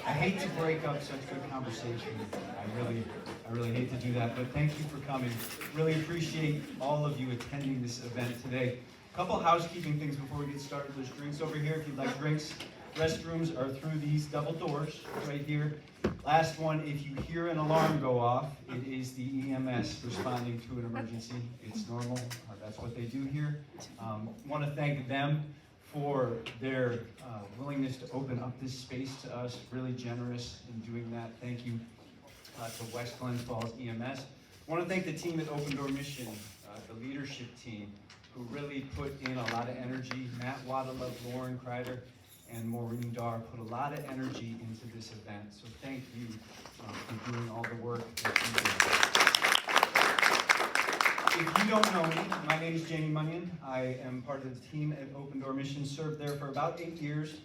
I hate to break up such good conversation. I really hate to do that, but thank you for coming. Really appreciate all of you attending this event today. A couple housekeeping things before we get started. There's drinks over here if you'd like drinks. Restrooms are through these double doors right here. Last one, if you hear an alarm go off, it is the EMS responding to an emergency. It's normal. That's what they do here. Want to thank them for their willingness to open up this space to us. Really generous in doing that. Thank you to West Glens Falls EMS. I want to thank the team at Open Door Mission, the leadership team, who really put in a lot of energy. Matt Wadalove, Lauren Kreider, and Maureen Dar put a lot of energy into this event. So thank you for doing all the work that you did. If you don't know me, my name is Jamie Munyon. I am part of the team at Open Door Mission, served there for about 8 years.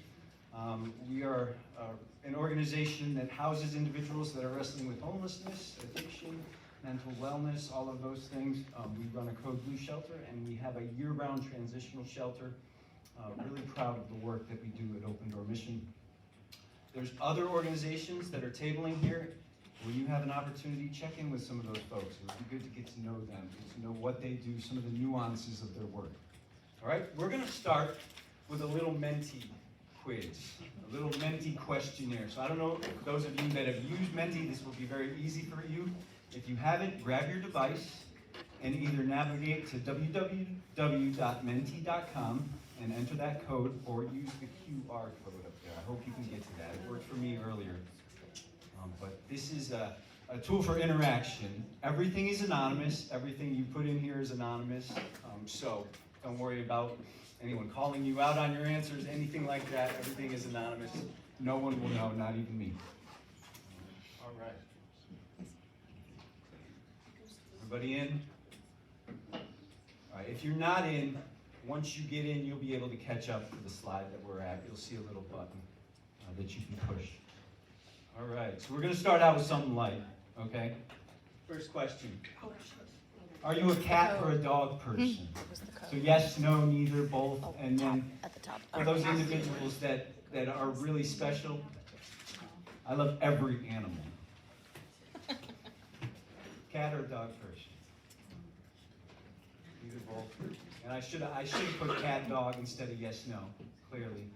We are an organization that houses individuals that are wrestling with homelessness, addiction, mental wellness, all of those things. We run a Code Blue shelter, and we have a year-round transitional shelter. Really proud of the work that we do at Open Door Mission. There's other organizations that are tabling here. When you have an opportunity, check in with some of those folks. It would be good to get to know them, get to know what they do, some of the nuances of their work. All right, we're going to start with a little Menti quiz, a little Menti questionnaire. So I don't know, those of you that have used Menti, this will be very easy for you. If you haven't, grab your device and either navigate to www.menti.com and enter that code, or use the QR code up there. I hope you can get to that. It worked for me earlier. But this is a tool for interaction. Everything is anonymous. Everything you put in here is anonymous. So don't worry about anyone calling you out on your answers, anything like that. Everything is anonymous. No one will know, not even me. All right. Everybody in? All right, if you're not in, once you get in, you'll be able to catch up to the slide that we're at. You'll see a little button that you can push. All right, so we're going to start out with something light, okay? First question. Are you a cat or a dog person? So yes, no, neither, both, and then for those individuals that are really special, I love every animal. Cat or dog person? Either, both. And I should have put cat, dog instead of yes, no, clearly.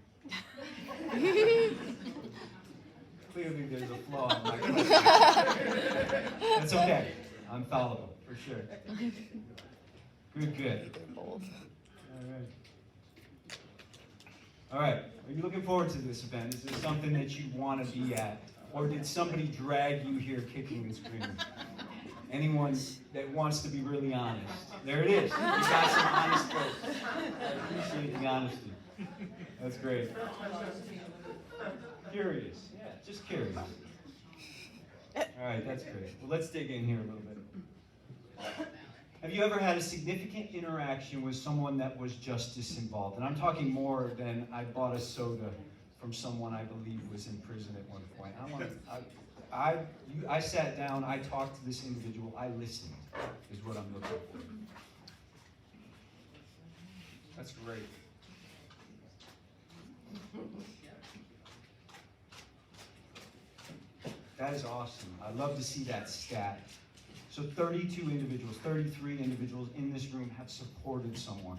Clearly there's a flaw in my question. That's okay. I'm fallible, for sure. Good. All right. All right. Are you looking forward to this event? Is this something that you want to be at? Or did somebody drag you here kicking and screaming? Anyone that wants to be really honest? There it is. You got some honest folks. I appreciate the honesty. That's great. Curious. Yeah, just curious. All right, that's great. Well, let's dig in here a little bit. Have you ever had a significant interaction with someone that was justice involved? And I'm talking more than I bought a soda from someone I believe was in prison at one point. I sat down, I talked to this individual, I listened, is what I'm looking for. That's great. That is awesome. I love to see that stat. So 32 individuals, 33 individuals in this room have supported someone.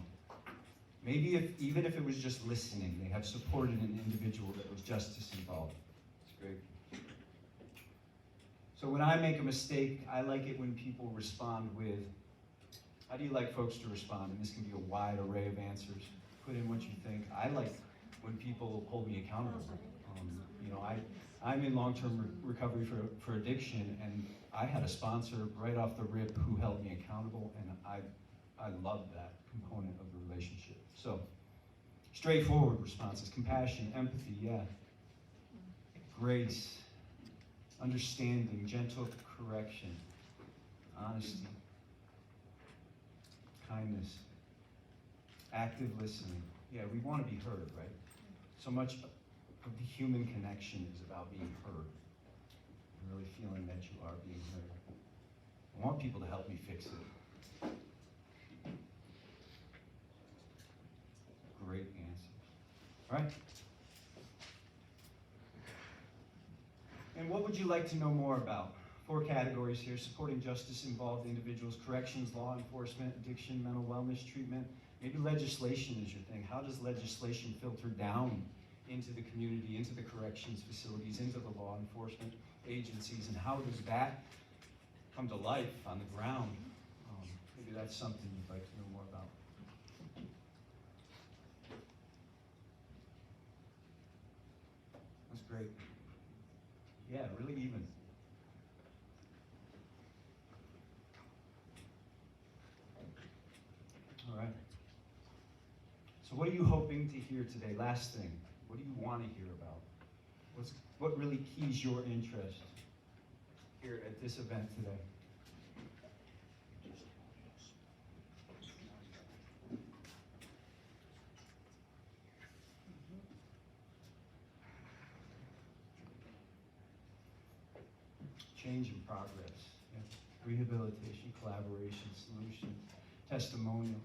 Maybe even if it was just listening, they have supported an individual that was justice involved. It's great. So when I make a mistake, I like it when people respond with, how do you like folks to respond? And this can be a wide array of answers. Put in what you think. I like when people hold me accountable. I'm in long-term recovery for addiction, and I had a sponsor right off the rip who held me accountable, and I love that component of the relationship. So, straightforward responses: compassion, empathy, yeah, grace, understanding, gentle correction, honesty, kindness, active listening. Yeah, we want to be heard, right? So much of the human connection is about being heard. And really feeling that you are being heard. I want people to help me fix it. Great answers. All right? And what would you like to know more about? 4 categories here: supporting justice-involved individuals, corrections, law enforcement, addiction, mental wellness treatment. Maybe legislation is your thing. How does legislation filter down into the community, into the corrections facilities, into the law enforcement agencies, and how does that come to life on the ground? Maybe that's something you'd like to know more about. That's great. Yeah, really even. All right. So what are you hoping to hear today? Last thing, what do you want to hear about? What really keys your interest here at this event today? Change and progress, yeah. Rehabilitation, collaboration, solutions, testimonials,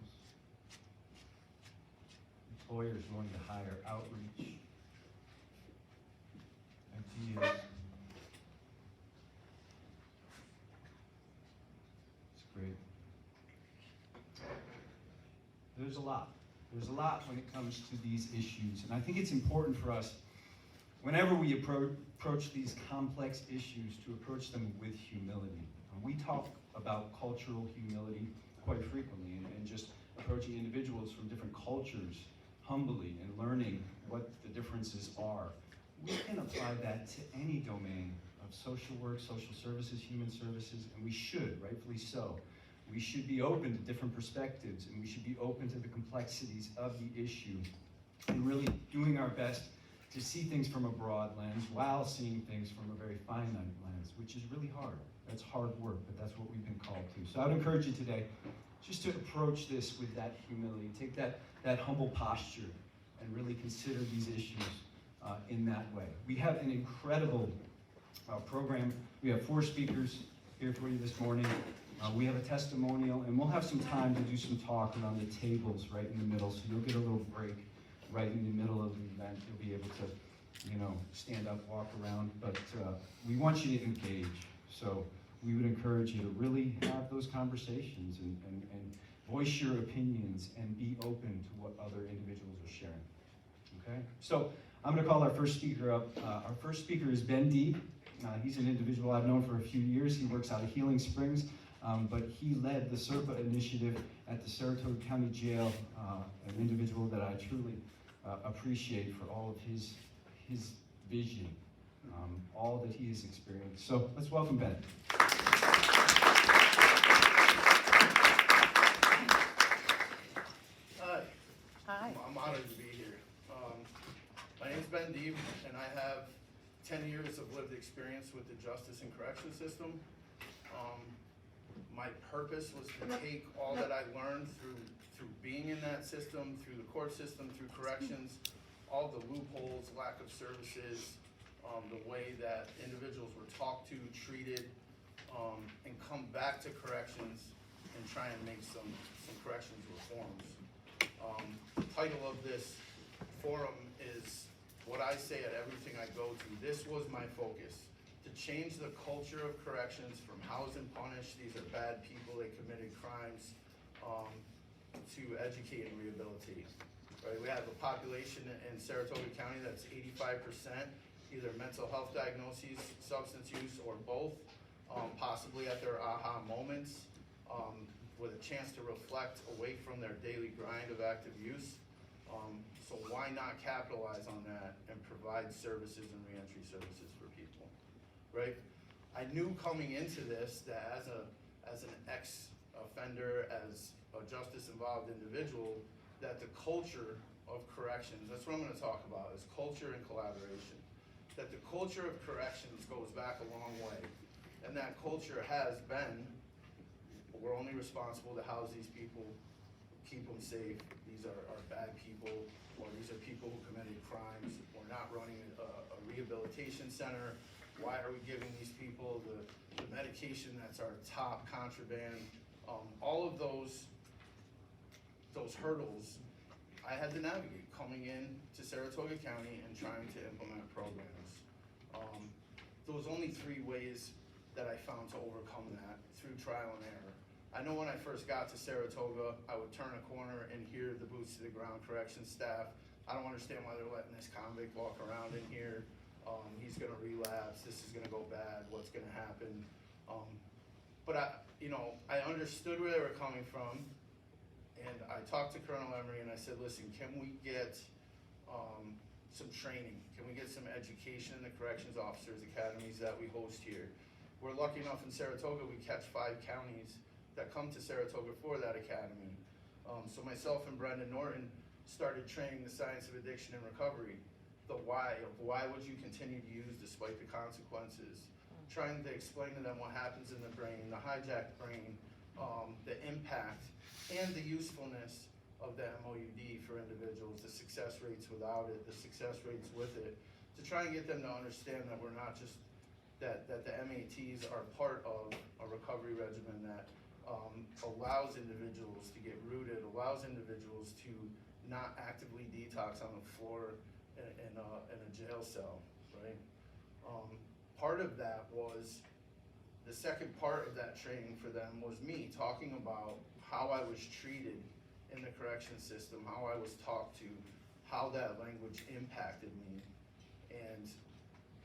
employers willing to hire, outreach, ideas. It's great. There's a lot. There's a lot when it comes to these issues, and I think it's important for us, whenever we approach these complex issues, to approach them with humility. We talk about cultural humility quite frequently, and just approaching individuals from different cultures humbly and learning what the differences are. We can apply that to any domain of social work, social services, human services, and we should, rightfully so. We should be open to different perspectives, and we should be open to the complexities of the issue, and really doing our best to see things from a broad lens while seeing things from a very finite lens, which is really hard. That's hard work, but that's what we've been called to. So I would encourage you today just to approach this with that humility, take that humble posture, and really consider these issues in that way. We have an incredible program. We have 4 speakers here for you this morning. We have a testimonial, and we'll have some time to do some talk around the tables right in the middle, so you'll get a little break right in the middle of the event. You'll be able to, stand up, walk around, but we want you to engage. So we would encourage you to really have those conversations and voice your opinions and be open to what other individuals are sharing. Okay? So I'm going to call our first speaker up. Our first speaker is Ben Deeb. He's an individual I've known for a few years. He works out of Healing Springs, but he led the SERPA initiative at the Saratoga County Jail, an individual that I truly appreciate for all of his vision, all that he has experienced. So let's welcome Ben. Hi. I'm honored to be here. My name is Ben Deeb, and I have 10 years of lived experience with the justice and correction system. My purpose was to take all that I learned through being in that system, through the court system, through corrections, all the loopholes, lack of services, the way that individuals were talked to, treated, and come back to corrections and try and make some corrections reforms. The title of this forum is what I say at everything I go to. This was my focus: to change the culture of corrections from house and punish, these are bad people, they committed crimes, to educate and rehabilitate. Right? We have a population in Saratoga County that's 85% either mental health diagnoses, substance use, or both, possibly at their aha moments, with a chance to reflect away from their daily grind of active use. So why not capitalize on that and provide services and reentry services for people, right? I knew coming into this that as an ex-offender, as a justice-involved individual, that the culture of corrections, that's what I'm gonna talk about, is culture and collaboration. That the culture of corrections goes back a long way. And that culture has been, we're only responsible to house these people, keep them safe, these are bad people, or these are people who committed crimes, we're not running a rehabilitation center, why are we giving these people the medication that's our top contraband? All of those hurdles I had to navigate coming in to Saratoga County and trying to implement programs. So it was only 3 ways that I found to overcome that, through trial and error. I know when I first got to Saratoga, I would turn a corner and hear the boots to the ground corrections staff. I don't understand why they're letting this convict walk around in here. He's gonna relapse, this is gonna go bad, what's gonna happen? But I understood where they were coming from, and I talked to Colonel Emery and I said, listen, can we get some training? Can we get some education in the corrections officers academies that we host here? We're lucky enough in Saratoga, we catch 5 counties that come to Saratoga for that academy. So myself and Brendan Norton started training the science of addiction and recovery. The why of why would you continue to use despite the consequences? Trying to explain to them what happens in the brain, the hijacked brain, the impact, and the usefulness of the MOUD for individuals, the success rates without it, the success rates with it, to try and get them to understand that we're not just, that the MATs are part of a recovery regimen that allows individuals to get rooted, allows individuals to not actively detox on the floor in a jail cell, right? Part of that was, the second part of that training for them was me talking about how I was treated in the correction system, how I was talked to, how that language impacted me, and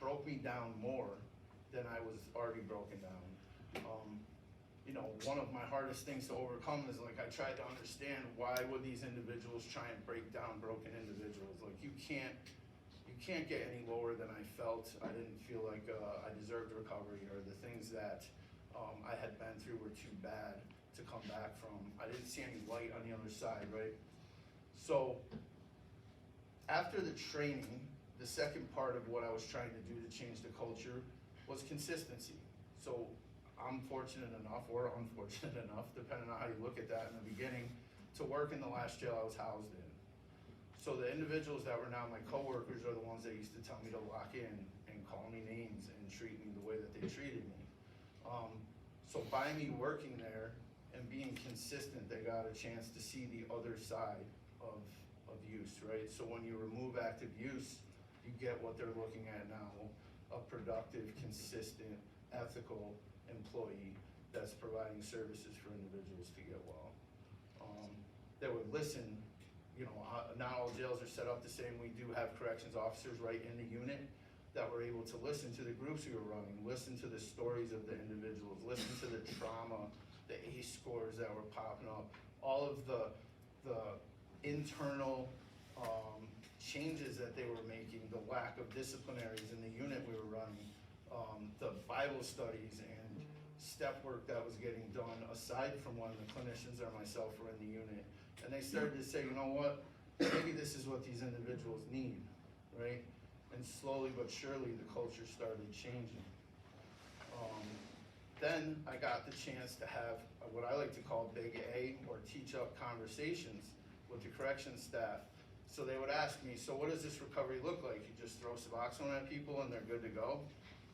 broke me down more than I was already broken down. One of my hardest things to overcome is, like, I tried to understand why would these individuals try and break down broken individuals. Like, you can't get any lower than I felt. I didn't feel like I deserved recovery, or the things that I had been through were too bad to come back from. I didn't see any light on the other side, right? So after the training, the second part of what I was trying to do to change the culture was consistency. So I'm fortunate enough, or unfortunate enough, depending on how you look at that in the beginning, to work in the last jail I was housed in. So the individuals that were now my coworkers are the ones that used to tell me to lock in and call me names and treat me the way that they treated me. So by me working there and being consistent, they got a chance to see the other side of use, right? So when you remove active use, you get what they're looking at now, a productive, consistent, ethical employee that's providing services for individuals to get well. That would listen. Not all jails are set up the same. We do have corrections officers right in the unit that were able to listen to the groups we were running, listen to the stories of the individuals, listen to the trauma, the ACE scores that were popping up, all of the internal changes that they were making, the lack of disciplinaries in the unit we were running, the Bible studies and step work that was getting done aside from when the clinicians or myself were in the unit. And they started to say, you know what, maybe this is what these individuals need, right? And slowly but surely the culture started changing. Then I got the chance to have what I like to call big A, or teach up conversations with the corrections staff. So they would ask me, so what does this recovery look like? You just throw Suboxone at people and they're good to go?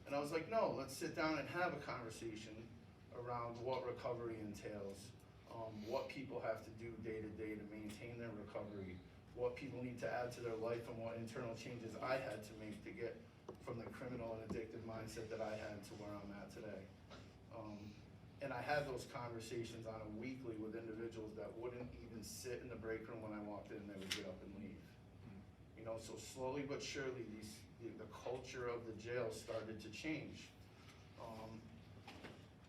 And I was like, no, let's sit down and have a conversation around what recovery entails, what people have to do day to day to maintain their recovery, what people need to add to their life, and what internal changes I had to make to get from the criminal and addictive mindset that I had to where I'm at today. And I had those conversations on a weekly with individuals that wouldn't even sit in the break room when I walked in. They would get up and leave. So slowly but surely the culture of the jail started to change.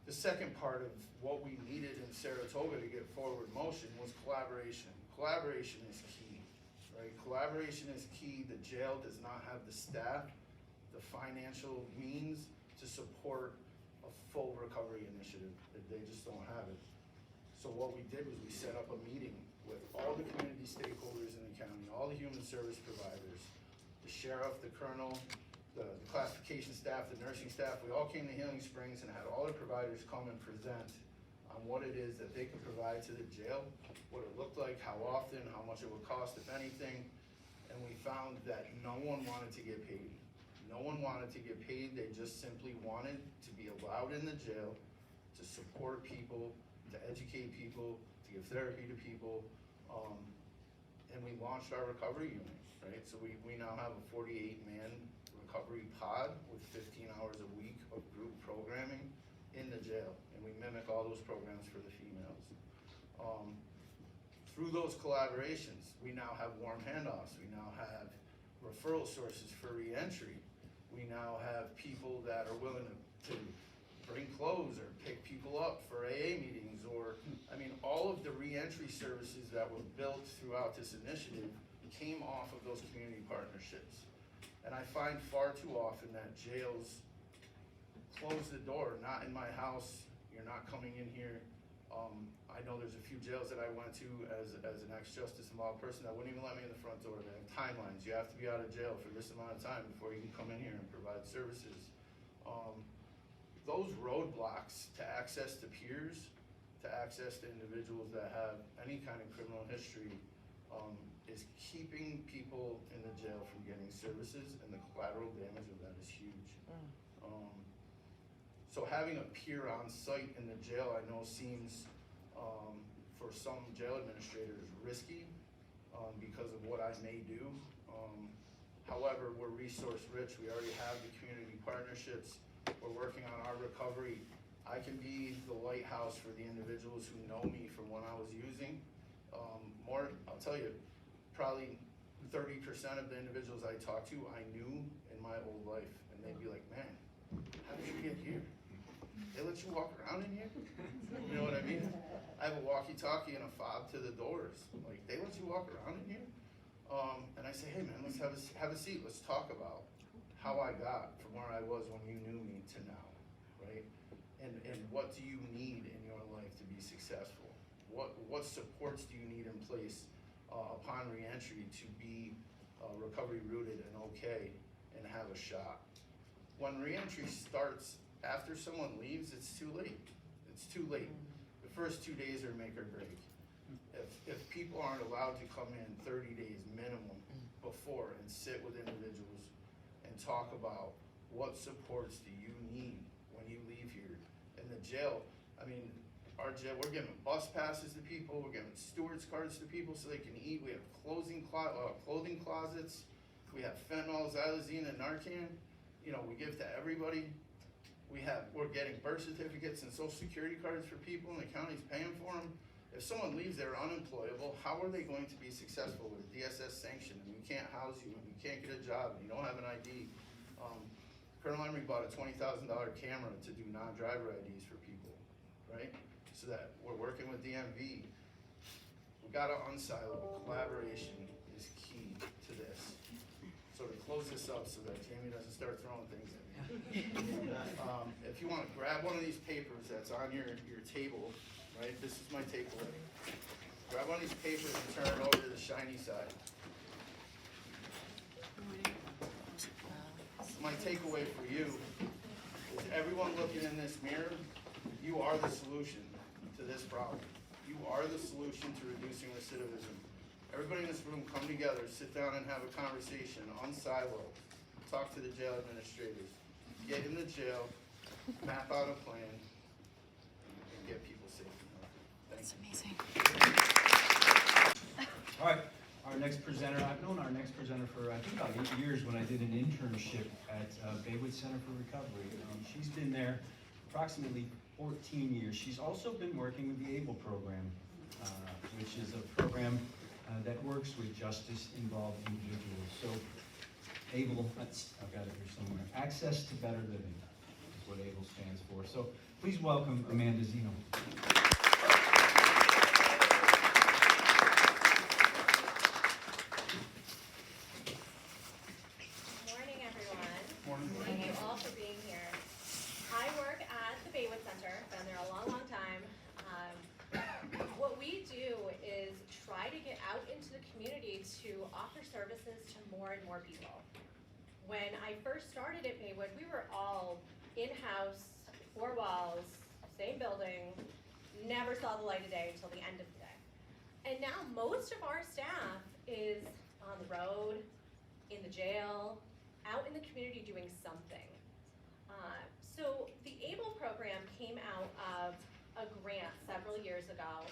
The second part of what we needed in Saratoga to get forward motion was collaboration. Collaboration is key, right? Collaboration is key. The jail does not have the staff, the financial means to support a full recovery initiative. They just don't have it. So what we did was we set up a meeting with all the community stakeholders in the county, all the human service providers, the sheriff, the colonel, the classification staff, the nursing staff. We all came to Healing Springs and had all the providers come and present on what it is that they could provide to the jail, what it looked like, how often, how much it would cost, if anything. And we found that no one wanted to get paid. No one wanted to get paid. They just simply wanted to be allowed in the jail to support people, to educate people, to give therapy to people. And we launched our recovery unit, right? So we now have a 48-man recovery pod with 15 hours a week mimic all those programs for the females. Through those collaborations, we now have warm handoffs, we now have referral sources for reentry. We now have people that are willing to bring clothes or pick people up for AA meetings, or, I mean, all of the reentry services that were built throughout this initiative came off of those community partnerships. And I find far too often that jails close the door, not in my house, you're not coming in here. I know there's a few jails that I went to as an ex-justice involved person that wouldn't even let me in the front door. They have timelines. You have to be out of jail for this amount of time before you can come in here and provide services. Those roadblocks to access to peers, to access to individuals that have any kind of criminal history, is keeping people in the jail from getting services, and the collateral damage of that is huge. So having a peer on site in the jail, I know seems, for some jail administrators, risky because of what I may do. However, we're resource rich. We already have the community partnerships. We're working on our recovery. I can be the lighthouse for the individuals who know me from when I was using. I'll tell you, probably 30% of the individuals I talk to, I knew in my old life, and they'd be like, man, how did you get here? They let you walk around in here? You know what I mean? I have a walkie-talkie and a fob to the doors. Like, they let you walk around in here? And I say, hey man, let's have a seat. Let's talk about how I got from where I was when you knew me to now, right? And what do you need in your life to be successful? What supports do you need in place upon reentry to be recovery rooted and okay and have a shot? When reentry starts, after someone leaves, it's too late. It's too late. The first 2 days are make or break. If people aren't allowed to come in 30 days minimum before and sit with individuals and talk about what supports do you need when you leave here. In the jail, I mean, our jail, we're giving bus passes to people, we're giving stewards cards to people so they can eat. We have clothing closets, we have fentanyl, xylazine, and Narcan. You know, we give to everybody. We're getting birth certificates and social security cards for people, and the county's paying for them. If someone leaves, they're unemployable. How are they going to be successful with a DSS sanction, and we can't house you, and you can't get a job, and you don't have an ID? Colonel Emery bought a $20,000 camera to do non-driver IDs for people, right? So that we're working with DMV. We gotta unsilo. Collaboration is key to this. So to close this up so that Jamie doesn't start throwing things at me. If you want to grab one of these papers that's on your table, right? This is my takeaway. Grab one of these papers and turn it over to the shiny side. My takeaway for you is everyone looking in this mirror, you are the solution to this problem. You are the solution to reducing recidivism. Everybody in this room come together, sit down and have a conversation, unsilo, talk to the jail administrators, get in the jail, map out a plan, and get people safe and healthy. Thanks. That's amazing. All right, our next presenter, I've known our next presenter for I think about 8 years when I did an internship at Baywood Center for Recovery. She's been there approximately 14 years. She's also been working with the ABLE program, which is a program that works with justice-involved individuals. So ABLE, I've got it here somewhere, Access to Better Living is what ABLE stands for. So please welcome Amanda Zeno. Thank you all for being here. I work at the Baywood Center, been there a long, long time. What we do is try to get out into the community to offer services to more and more people. When I first started at Baywood, we were all in-house, 4 walls, same building, never saw the light of day until the end of the day. And now most of our staff is on the road, in the jail, out in the community doing something. So the ABLE program came out of a grant several years ago.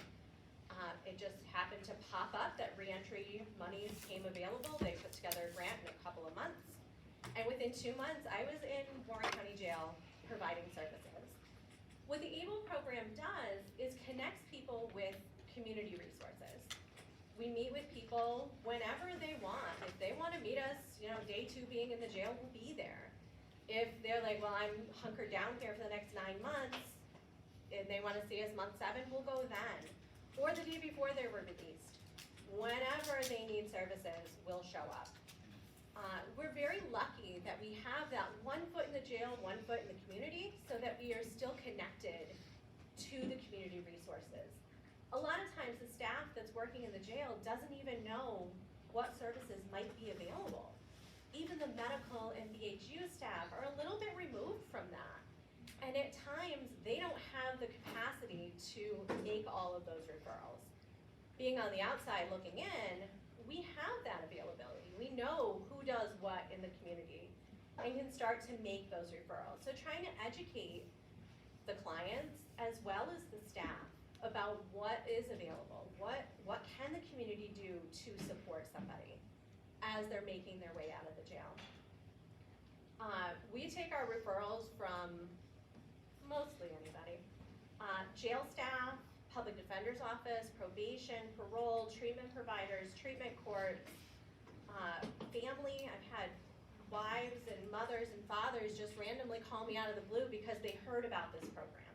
It just happened to pop up that reentry monies came available. They put together a grant in a couple of months. And within 2 months, I was in Warren County Jail providing services. What the ABLE program does is connects people with community resources. We meet with people whenever they want. If they want to meet us, day 2 being in the jail, we'll be there. If they're like, well, I'm hunkered down here for the next 9 months, and they want to see us month 7, we'll go then. Or the day before they were released. Whenever they need services, we'll show up. We're very lucky that we have that 1 foot in the jail, 1 foot in the community, so that we are still connected to the community resources. A lot of times the staff that's working in the jail doesn't even know what services might be available. Even the medical and BHU staff are a little bit removed from that. And at times, they don't have the capacity to make all of those referrals. Being on the outside looking in, we have that availability. We know who does what in the community and can start to make those referrals. So trying to educate the clients as well as the staff about what is available, what can the community do to support somebody as they're making their way out of the jail. We take our referrals from mostly anybody. Jail staff, public defender's office, probation, parole, treatment providers, treatment courts, family. I've had wives and mothers and fathers just randomly call me out of the blue because they heard about this program.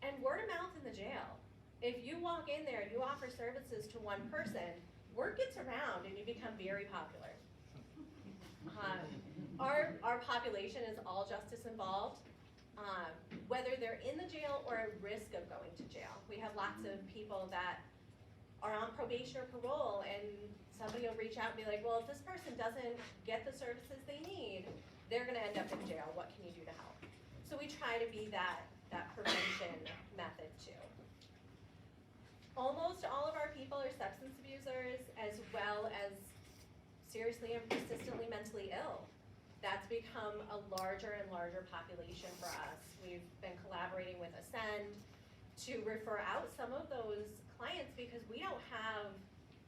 And word of mouth in the jail. If you walk in there and you offer services to one person, word gets around and you become very popular. Our population is all justice involved, whether they're in the jail or at risk of going to jail. We have lots of people that are on probation or parole, and somebody will reach out and be like, well, if this person doesn't get the services they need, they're gonna end up in jail. What can you do to help? So we try to be that prevention method too. Almost all of our people are substance abusers, as well as seriously and persistently mentally ill. That's become a larger and larger population for us. We've been collaborating with Ascend to refer out some of those clients because we don't have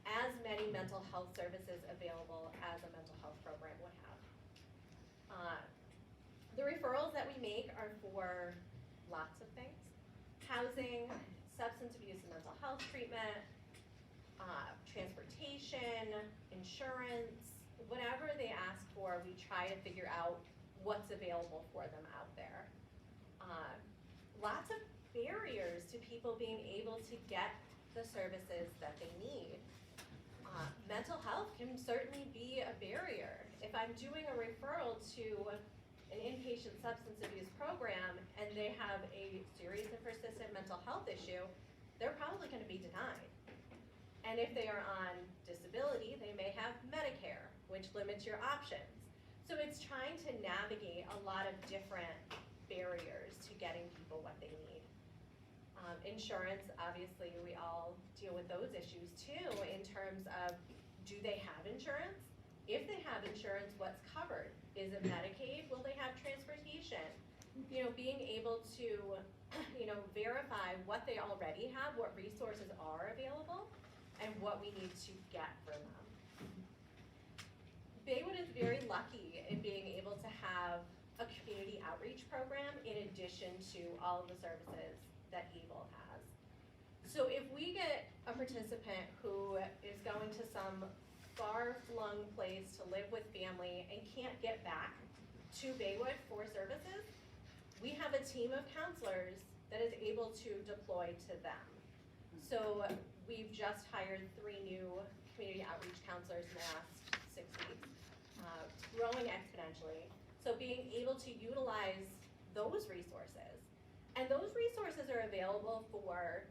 as many mental health services available as a mental health program would have. The referrals that we make are for lots of things: housing, substance abuse and mental health treatment, transportation, insurance, whatever they ask for, we try to figure out what's available for them out there. Lots of barriers to people being able to get the services that they need. Mental health can certainly be a barrier. If I'm doing a referral to an inpatient substance abuse program and they have a serious and persistent mental health issue, they're probably going to be denied. And if they are on disability, they may have Medicare, which limits your options. So it's trying to navigate a lot of different barriers to getting people what they need. Insurance, obviously, we all deal with those issues too in terms of, do they have insurance? If they have insurance, what's covered? Is it Medicaid? Will they have transportation? Being able to, verify what they already have, what resources are available, and what we need to get for them. Baywood is very lucky in being able to have a community outreach program in addition to all of the services that ABLE has. So if we get a participant who is going to some far-flung place to live with family and can't get back to Baywood for services, we have a team of counselors that is able to deploy to them. So we've just hired 3 new community outreach counselors in the last 6 weeks, growing exponentially. So being able to utilize those resources. And those resources are available for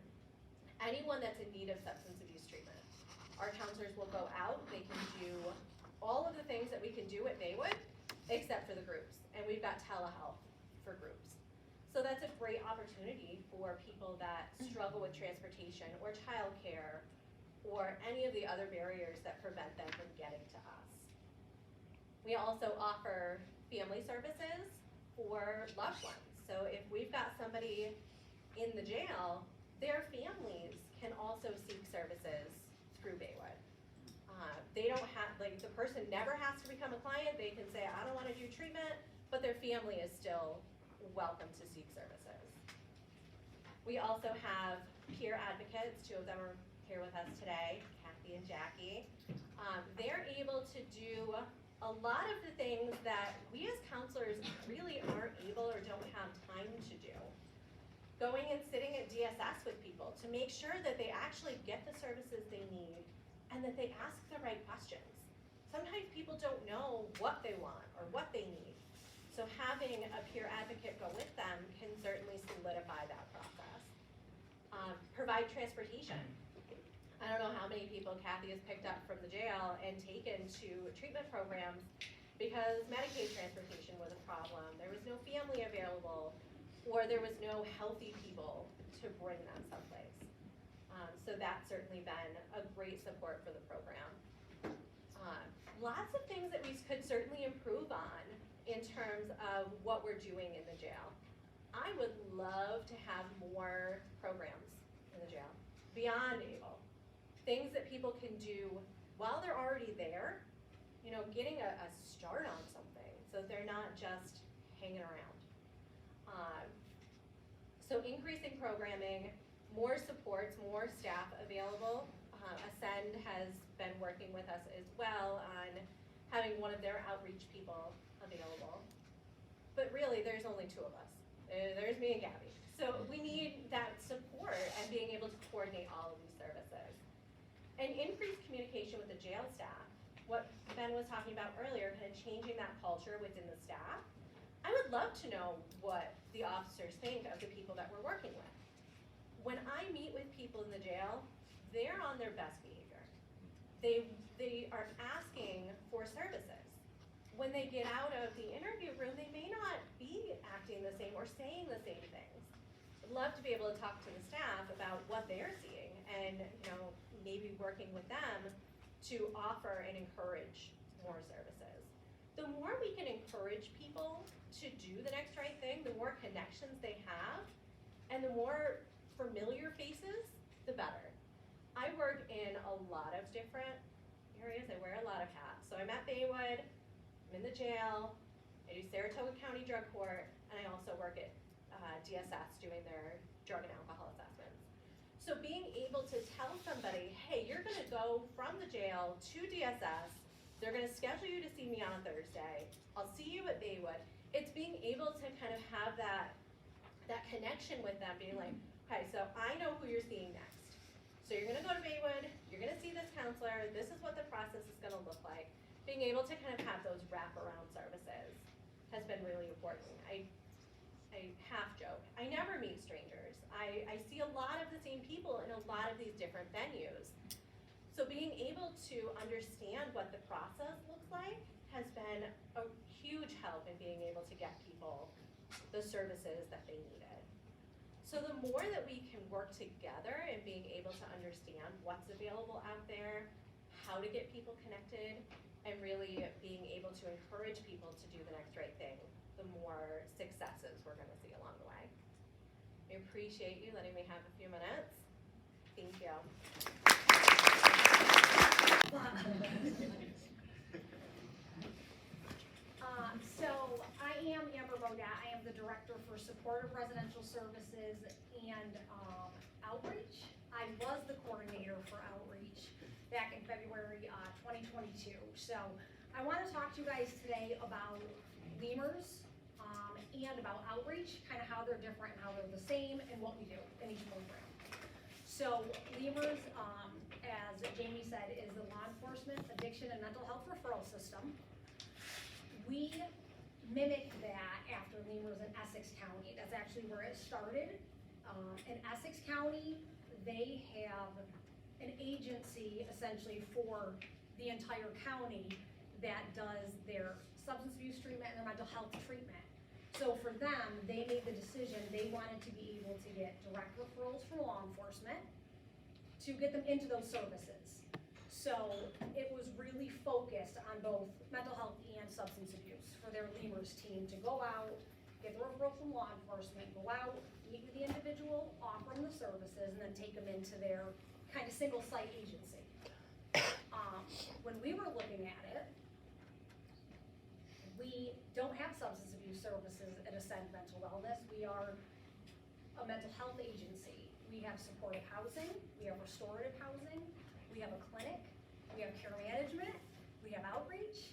anyone that's in need of substance abuse treatment. Our counselors will go out, they can do all of the things that we can do at Baywood, except for the groups. And we've got telehealth for groups. So that's a great opportunity for people that struggle with transportation or childcare or any of the other barriers that prevent them from getting to us. We also offer family services for loved ones. So if we've got somebody in the jail, their families can also seek services through Baywood. They don't have, the person never has to become a client. They can say, I don't want to do treatment, but their family is still welcome to seek services. We also have peer advocates, 2 of them are here with us today, Kathy and Jackie. They're able to do a lot of the things that we as counselors really aren't able or don't have time to do. Going and sitting at DSS with people to make sure that they actually get the services they need and that they ask the right questions. Sometimes people don't know what they want or what they need. So having a peer advocate go with them can certainly solidify that process. Provide transportation. I don't know how many people Kathy has picked up from the jail and taken to treatment programs because Medicaid transportation was a problem. There was no family available, or there was no healthy people to bring them someplace. So that's certainly been a great support for the program. Lots of things that we could certainly improve on in terms of what we're doing in the jail. I would love to have more programs in the jail, beyond ABLE. Things that people can do while they're already there, you know, getting a start on something so they're not just hanging around. So increasing programming, more supports, more staff available. Ascend has been working with us as well on having one of their outreach people available. But really, there's only 2 of us. There's me and Gabby. So we need that support and being able to coordinate all of these services. And increased communication with the jail staff. What Ben was talking about earlier, kind of changing that culture within the staff. I would love to know what the officers think of the people that we're working with. When I meet with people in the jail, they're on their best behavior. They are asking for services. When they get out of the interview room, they may not be acting the same or saying the same things. I'd love to be able to talk to the staff about what they're seeing and, you know, maybe working with them to offer and encourage more services. The more we can encourage people to do the next right thing, the more connections they have, and the more familiar faces, the better. I work in a lot of different areas. I wear a lot of hats. So I'm at Baywood, I'm in the jail, I do Saratoga County Drug Court, and I also work at DSS doing their drug and alcohol assessments. So being able to tell somebody, hey, you're gonna go from the jail to DSS, they're gonna schedule you to see me on a Thursday, I'll see you at Baywood. It's being able to kind of have that connection with them, being like, okay, so I know who you're seeing next. So you're gonna go to Baywood, you're gonna see this counselor, this is what the process is gonna look like. Being able to kind of have those wraparound services has been really important. I half joke, I never meet strangers. I see a lot of the same people in a lot of these different venues. So being able to understand what the process looks like has been a huge help in being able to get people the services that they needed. So the more that we can work together and being able to understand what's available out there, how to get people connected, and really being able to encourage people to do the next right thing, the more successes we're gonna see along the way. I appreciate you letting me have a few minutes. Thank you. So I am Amber Bodat. I am the Director for Supportive Residential Services and Outreach. I was the coordinator for Outreach back in February 2022. So I want to talk to you guys today about lemurs and about outreach, kind of how they're different and how they're the same and what we do in each program. So lemurs, as Jamie said, is the law enforcement, addiction, and mental health referral system. We mimic that after lemurs in Essex County. That's actually where it started. In Essex County, they have an agency essentially for the entire county that does their substance abuse treatment and their mental health treatment. So for them, they made the decision they wanted to be able to get direct referrals from law enforcement to get them into those services. So it was really focused on both mental health and substance abuse for their lemurs team to go out, get the referral from law enforcement, go out, meet with the individual, offer them the services, and then take them into their kind of single site agency. When we were looking at it, we don't have substance abuse services at Ascend Mental Wellness. We are a mental health agency. We have supportive housing, we have restorative housing, we have a clinic, we have care management, we have outreach,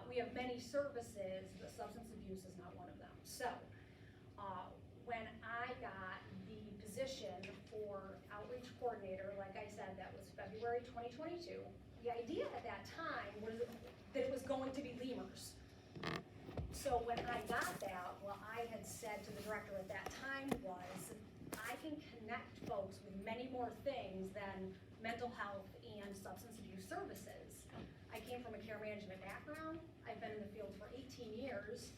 we have many services, but substance abuse is not one of them. So, when I got the position for outreach coordinator, like I said, that was February 2022. The idea at that time was that it was going to be lemurs. So when I got that, what I had said to the director at that time was, I can connect folks with many more things than mental health and substance abuse services. I came from a care management background. I've been in the field for 18 years.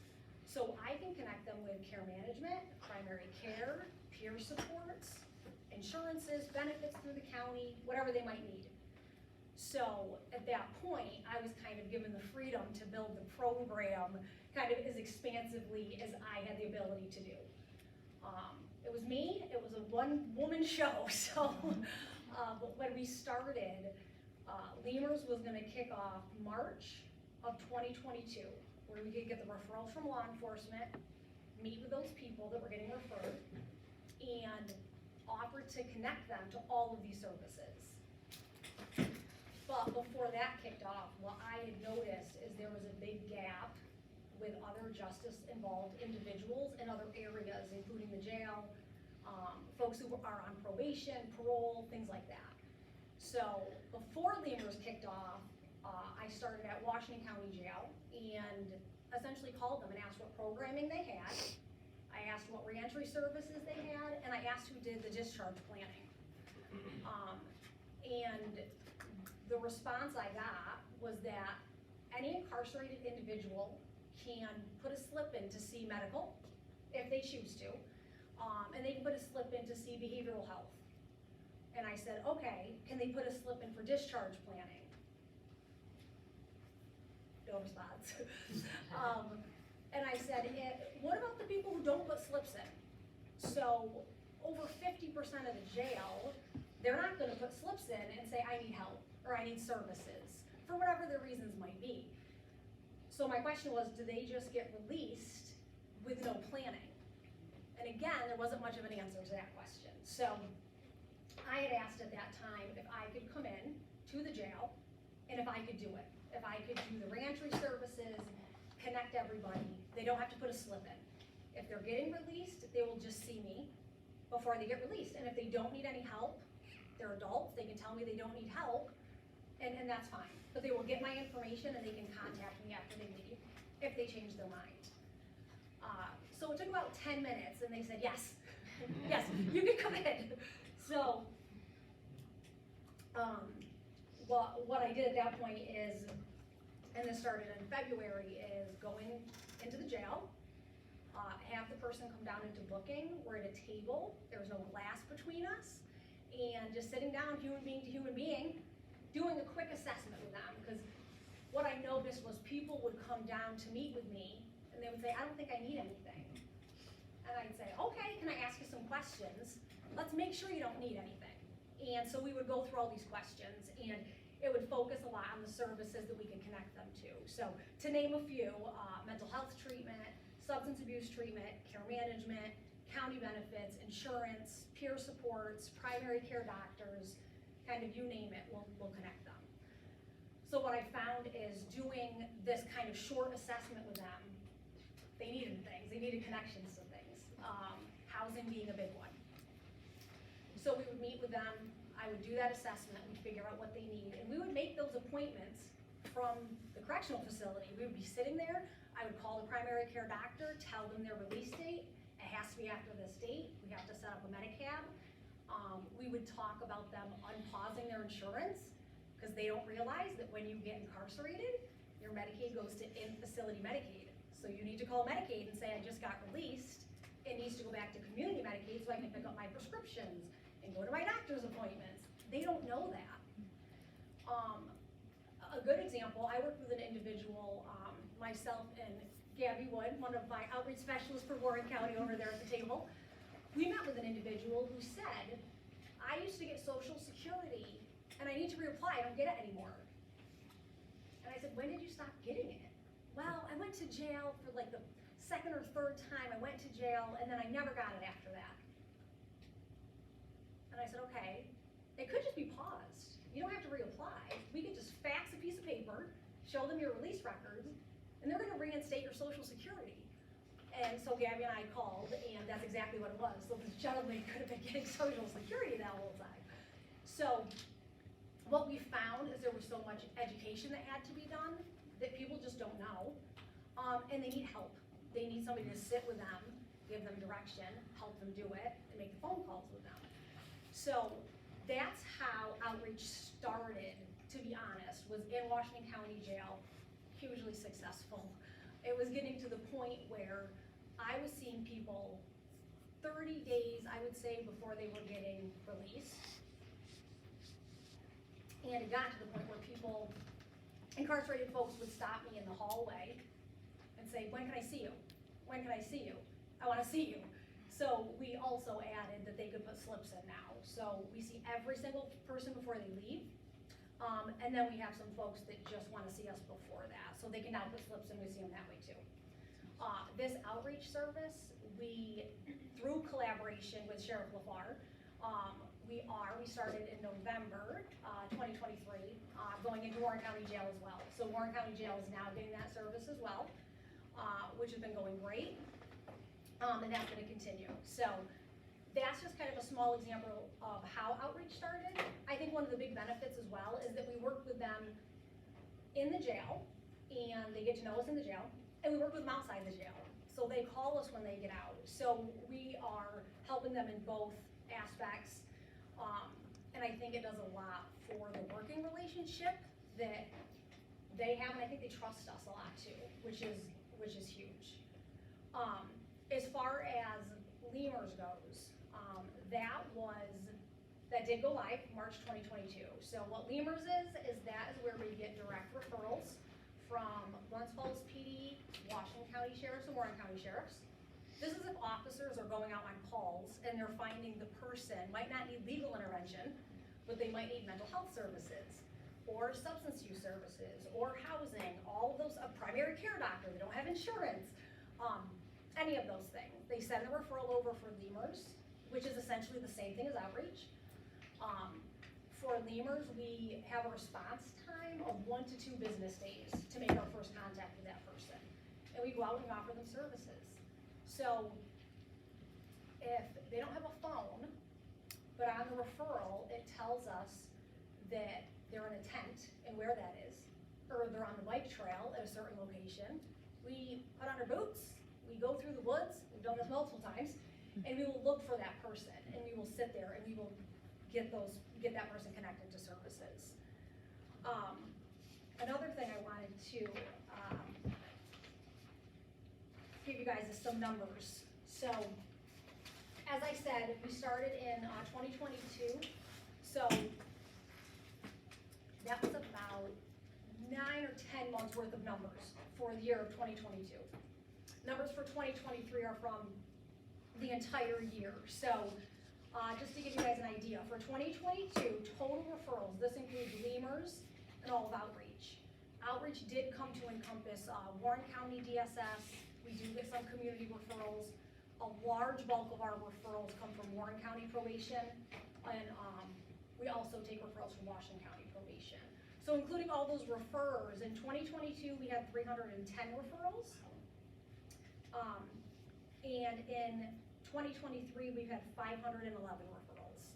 So I can connect them with care management, primary care, peer supports, insurances, benefits through the county, whatever they might need. So at that point, I was kind of given the freedom to build the program kind of as expansively as I had the ability to do. It was me, it was a one-woman show, so but when we started, Lemurs was gonna kick off March of 2022, where we could get the referrals from law enforcement, meet with those people that were getting referred, and offer to connect them to all of these services. But before that kicked off, what I had noticed is there was a big gap with other justice-involved individuals in other areas, including the jail, folks who are on probation, parole, things like that. So before Lemurs kicked off, I started at Washington County Jail and essentially called them and asked what programming they had. I asked what reentry services they had, and I asked who did the discharge planning. And the response I got was that any incarcerated individual can put a slip in to see medical, if they choose to, and they can put a slip in to see behavioral health. And I said, okay, can they put a slip in for discharge planning? No response. And I said, what about the people who don't put slips in? So over 50% of the jail, they're not gonna put slips in and say, I need help, or I need services, for whatever their reasons might be. So my question was, do they just get released with no planning? And again, there wasn't much of an answer to that question. So I had asked at that time if I could come in to the jail and if I could do it. If I could do the reentry services, connect everybody, they don't have to put a slip in. If they're getting released, they will just see me before they get released. And if they don't need any help, they're adults, they can tell me they don't need help, and that's fine. But they will get my information and they can contact me after they leave if they change their mind. So it took about 10 minutes and they said, yes, yes, you can come in. So what I did at that point is, and this started in February, is going into the jail, have the person come down into booking. We're at a table, there's no glass between us, and just sitting down, human being to human being, doing a quick assessment with them. Because what I noticed was people would come down to meet with me, and they would say, I don't think I need anything. And I'd say, okay, can I ask you some questions? Let's make sure you don't need anything. And so we would go through all these questions, and it would focus a lot on the services that we can connect them to. So to name a few, mental health treatment, substance abuse treatment, care management, county benefits, insurance, peer supports, primary care doctors, kind of you name it, we'll connect them. So what I found is doing this kind of short assessment with them, they needed things, they needed connections to things, housing being a big one. So we would meet with them, I would do that assessment, we'd figure out what they need, and we would make those appointments from the correctional facility. We would be sitting there, I would call the primary care doctor, tell them their release date, it has to be after this date, we have to set up a Medicab. We would talk about them unpausing their insurance, because they don't realize that when you get incarcerated, your Medicaid goes to in-facility Medicaid. So you need to call Medicaid and say, I just got released, it needs to go back to community Medicaid so I can pick up my prescriptions and go to my doctor's appointments. They don't know that. A good example, I worked with an individual, myself and Gabby Wood, one of my outreach specialists for Warren County over there at the table. We met with an individual who said, I used to get Social Security and I need to reapply, I don't get it anymore. And I said, when did you stop getting it? Well, I went to jail for like the second or third time I went to jail, and then I never got it after that. And I said, okay, it could just be paused. You don't have to reapply. We could just fax a piece of paper, show them your release records, and they're gonna reinstate your social security. And so Gabby and I called, and that's exactly what it was. So this gentleman could have been getting social security that whole time. So what we found is there was so much education that had to be done that people just don't know, and they need help. They need somebody to sit with them, give them direction, help them do it, and make the phone calls with them. So that's how outreach started, to be honest, was in Washington County Jail, hugely successful. It was getting to the point where I was seeing people 30 days, I would say, before they were getting released. And it got to the point where people, incarcerated folks would stop me in the hallway and say, when can I see you? When can I see you? I wanna see you. So we also added that they could put slips in now. So we see every single person before they leave. And then we have some folks that just wanna see us before that. So they can now put slips in, we see them that way too. This outreach service, we, through collaboration with Sheriff LaFar, we started in November 2023, going into Warren County Jail as well. So Warren County Jail is now getting that service as well, which has been going great, and that's gonna continue. So that's just kind of a small example of how outreach started. I think one of the big benefits as well is that we work with them in the jail, and they get to know us in the jail, and we work with them outside the jail. So they call us when they get out. So we are helping them in both aspects. And I think it does a lot for the working relationship that they have, and I think they trust us a lot too, which is huge. As far as Lemurs goes, that did go live March 2022. So what Lemurs is that is where we get direct referrals from Glens Falls PD, Washington County Sheriffs, and Warren County Sheriffs. This is if officers are going out on calls and they're finding the person might not need legal intervention, but they might need mental health services, or substance use services, or housing, all of those, a primary care doctor, they don't have insurance, any of those things. They send the referral over for Lemurs, which is essentially the same thing as outreach. For Lemurs, we have a response time of 1 to 2 business days to make our first contact with that person. And we go out and offer them services. So if they don't have a phone, but on the referral, it tells us that they're in a tent and where that is, or they're on the bike trail at a certain location, we put on our boots, we go through the woods, we've done this multiple times, and we will look for that person, and we will sit there and we will get that person connected to services. Another thing I wanted to give you guys is some numbers. So, as I said, we started in 2022, so that was about 9 or 10 months worth of numbers for the year of 2022. Numbers for 2023 are from the entire year. So, just to give you guys an idea, for 2022, total referrals, this includes Lemurs and all of outreach. Outreach did come to encompass Warren County DSS. We do get some community referrals. A large bulk of our referrals come from Warren County Probation, and we also take referrals from Washington County Probation. So including all those referrers, in 2022, we had 310 referrals. And in 2023, we've had 511 referrals.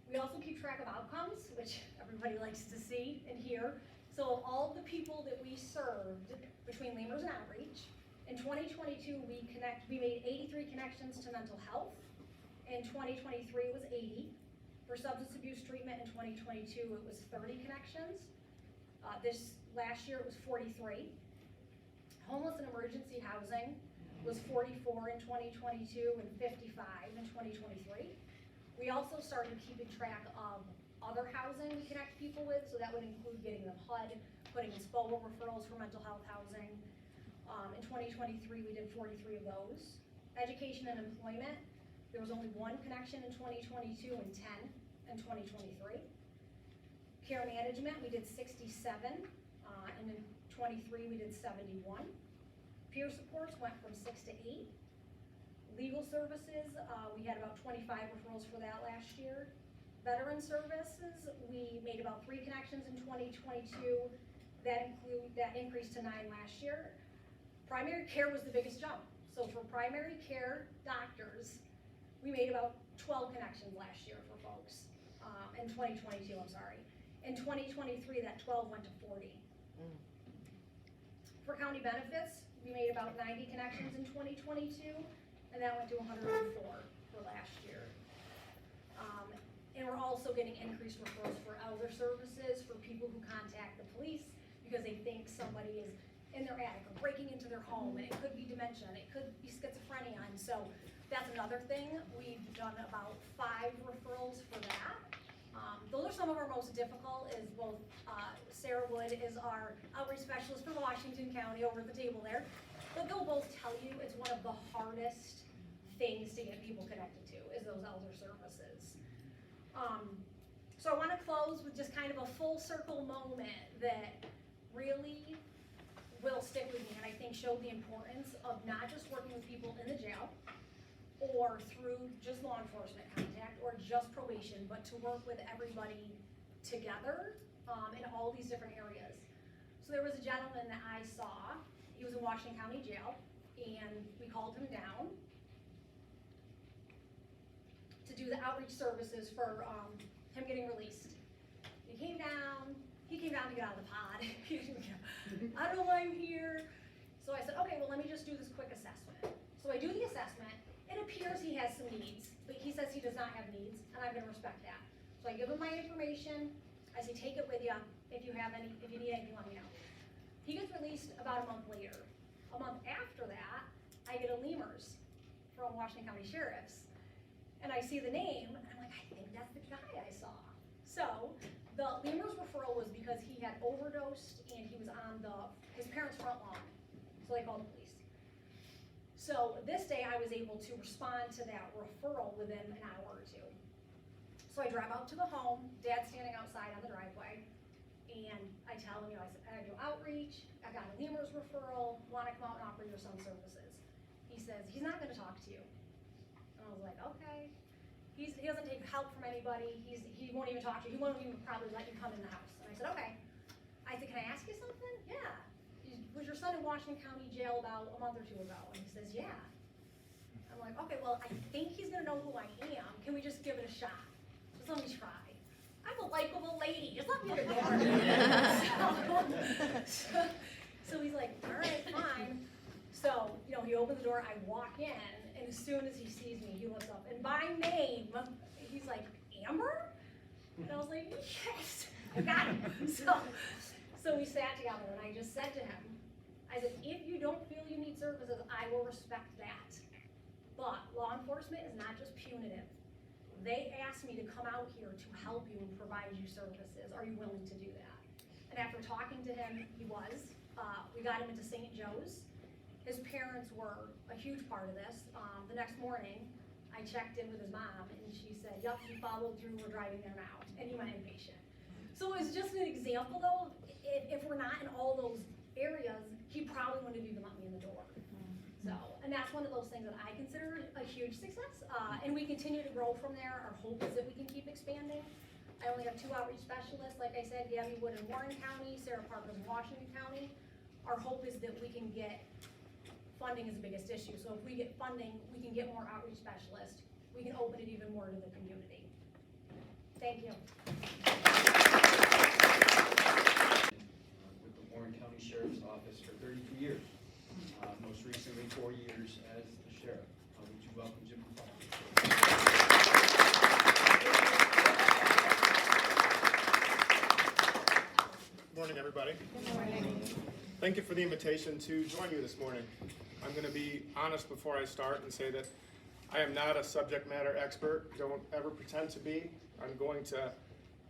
We also keep track of outcomes, which everybody likes to see and hear. So all of the people that we served between Lemurs and outreach, in 2022, we made 83 connections to mental health. In 2023, it was 80. For substance abuse treatment in 2022, it was 30 connections. This last year, it was 43. Homeless and emergency housing was 44 in 2022 and 55 in 2023. We also started keeping track of other housing we connect people with, so that would include getting them HUD, putting in SPOA referrals for mental health housing. In 2023, we did 43 of those. Education and employment, there was only 1 connection in 2022 and 10 in 2023. Care management, we did 67, and in 23 we did 71. Peer supports went from 6 to 8. Legal services, we had about 25 referrals for that last year. Veteran services, we made about 3 connections in 2022. That increased to 9 last year. Primary care was the biggest jump. So for primary care doctors, we made about 12 connections last year for folks, in 2022, I'm sorry. In 2023, that 12 went to 40. For county benefits, we made about 90 connections in 2022, and that went to 104 for last year. And we're also getting increased referrals for elder services, for people who contact the police because they think somebody is in their attic or breaking into their home, and it could be dementia, and it could be schizophrenia, and so that's another thing. We've done about 5 referrals for that. Those are some of our most difficult, is both, Sarah Wood is our outreach specialist for Washington County over at the table there, but they'll both tell you it's one of the hardest things to get people connected to, is those elder services. So I wanna close with just kind of a full circle moment that really will stick with me, and I think showed the importance of not just working with people in the jail or through just law enforcement contact or just probation, but to work with everybody together in all these different areas. So there was a gentleman that I saw, he was in Washington County Jail, and we called him down to do the outreach services for him getting released. He came down to get out of the pod. I don't know why I'm here. So I said, okay, well, let me just do this quick assessment. So I do the assessment. It appears he has some needs, but he says he does not have needs, and I'm gonna respect that. So I give him my information. I say, take it with you. If you need anything, let me know. He gets released about a month later. A month after that, I get a Lemurs from Washington County Sheriff's, and I see the name, and I'm like, I think that's the guy I saw. So the Lemurs referral was because he had overdosed and he was on his parents' front lawn, so they called the police. So this day I was able to respond to that referral within an hour or 2. So I drive out to the home, Dad's standing outside on the driveway, and I tell him, I do outreach, I got a Lemurs referral, wanna come out and offer your son services. He says, he's not gonna talk to you. And I was like, okay. He doesn't take help from anybody, he won't even talk to you, he won't even probably let you come in the house. And I said, okay. I said, can I ask you something? Yeah. Was your son in Washington County Jail about a month or 2 ago? And he says, yeah. I'm like, okay, well, I think he's gonna know who I am. Can we just give it a shot? Just let me try. I'm a likable lady, just let me in the door. So he's like, all right, fine. So, he opened the door, I walk in, and as soon as he sees me, he looks up, and by name, he's like, Amber? And I was like, yes, I got him. So we sat together, and I just said to him, I said, if you don't feel you need services, I will respect that. But law enforcement is not just punitive. They asked me to come out here to help you and provide you services. Are you willing to do that? And after talking to him, he was. We got him into St. Joe's. His parents were a huge part of this. The next morning, I checked in with his mom, and she said, yep, he followed through, we're driving there now. And he went inpatient. So it was just an example, though. If we're not in all those areas, he probably wouldn't have even let me in the door. So, and that's one of those things that I consider a huge success, and we continue to grow from there. Our hope is that we can keep expanding. I only have 2 outreach specialists, like I said, Gabby Wood in Warren County, Sarah Parker in Washington County. Our hope is that we can get, funding is the biggest issue, so if we get funding, we can get more outreach specialists. We can open it even more to the community. Thank you. With the Warren County Sheriff's Office for 32 years. Most recently 4 years as the sheriff. Would you welcome Jim McFarland? Good morning, everybody. Good morning. Thank you for the invitation to join you this morning. I'm going to be honest before I start and say that I am not a subject matter expert. Don't ever pretend to be. I'm going to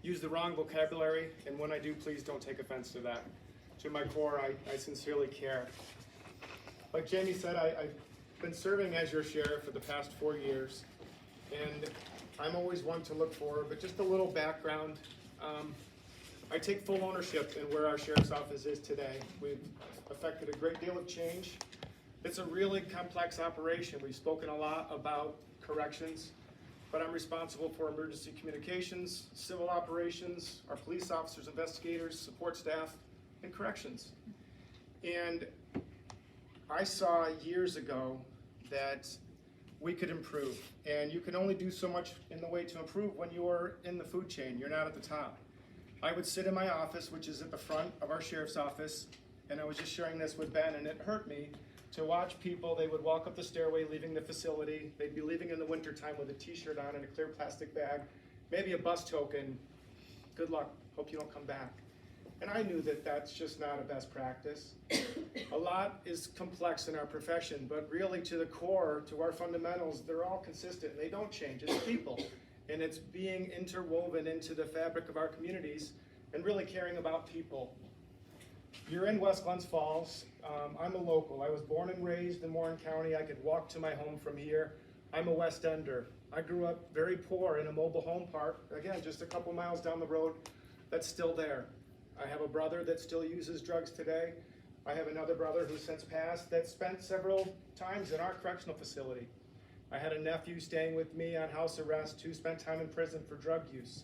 use the wrong vocabulary, and when I do, please don't take offense to that. To my core, I sincerely care. Like Jamie said, I've been serving as your sheriff for the past 4 years, and I'm always one to look forward, but just a little background. I take full ownership in where our sheriff's office is today. We've effected a great deal of change. It's a really complex operation. We've spoken a lot about corrections, but I'm responsible for emergency communications, civil operations, our police officers, investigators, support staff, and corrections. And I saw years ago that we could improve, and you can only do so much in the way to improve when you're in the food chain, you're not at the top. I would sit in my office, which is at the front of our sheriff's office, and I was just sharing this with Ben, and it hurt me to watch people. They would walk up the stairway leaving the facility. They'd be leaving in the wintertime with a t-shirt on and a clear plastic bag, maybe a bus token. Good luck, hope you don't come back. And I knew that that's just not a best practice. A lot is complex in our profession, but really to the core, to our fundamentals, they're all consistent. They don't change. It's people. And it's being interwoven into the fabric of our communities and really caring about people. You're in West Glens Falls. I'm a local. I was born and raised in Warren County. I could walk to my home from here. I'm a West Ender. I grew up very poor in a mobile home park, again, just a couple miles down the road, that's still there. I have a brother that still uses drugs today. I have another brother who's since passed that spent several times in our correctional facility. I had a nephew staying with me on house arrest who spent time in prison for drug use.